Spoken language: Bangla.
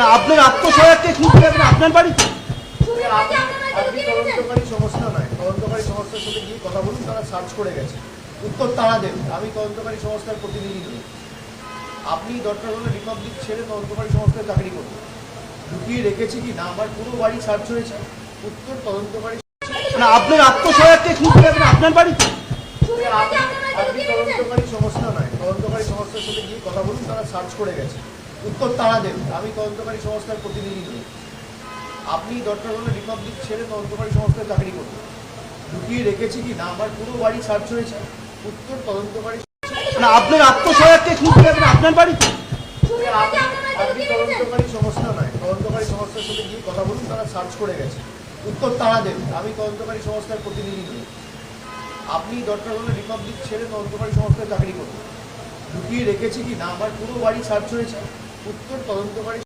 মানে আপনার আত্মসহায়ককে খুঁজতে যাবেন আপনার বাড়িতে? আপনি তদন্তকারী সংস্থা নয়, তদন্তকারী সংস্থার সাথে গিয়ে কথা বলুন, তারা সার্চ করে গেছে, উত্তর তারা দেবে। আমি তদন্তকারী সংস্থার প্রতিনিধি নই। আপনি দরকার হলে রিপাবলিক ছেড়ে তদন্তকারী সংস্থায় চাকরি করুন। ঢুকিয়ে রেখেছি কি না আমার পুরো বাড়ি সার্চ হয়েছে, উত্তর তদন্তকারী। মানে আপনার আত্মসহায়ককে খুঁজতে যাবেন আপনার বাড়িতে? আপনি তদন্তকারী সংস্থা নয়, তদন্তকারী সংস্থার সাথে গিয়ে কথা বলুন, তারা সার্চ করে গেছে, উত্তর তারা দেবে। আমি তদন্তকারী সংস্থার প্রতিনিধি নই। আপনি দরকার হলে রিপাবলিক ছেড়ে তদন্তকারী সংস্থায় চাকরি করুন। ঢুকিয়ে রেখেছি কি না আমার পুরো বাড়ি সার্চ হয়েছে, উত্তর তদন্তকারী। মানে আপনার আত্মসহায়ককে খুঁজতে যাবেন আপনার বাড়িতে? আপনি তদন্তকারী সংস্থা নয়, তদন্তকারী সংস্থার সাথে গিয়ে কথা বলুন, তারা সার্চ করে গেছে, উত্তর তারা দেবে। আমি তদন্তকারী সংস্থার প্রতিনিধি নই। আপনি দরকার হলে রিপাবলিক ছেড়ে তদন্তকারী সংস্থায় চাকরি করুন। ঢুকিয়ে রেখেছি কি না আমার পুরো বাড়ি সার্চ হয়েছে, উত্তর তদন্তকারী।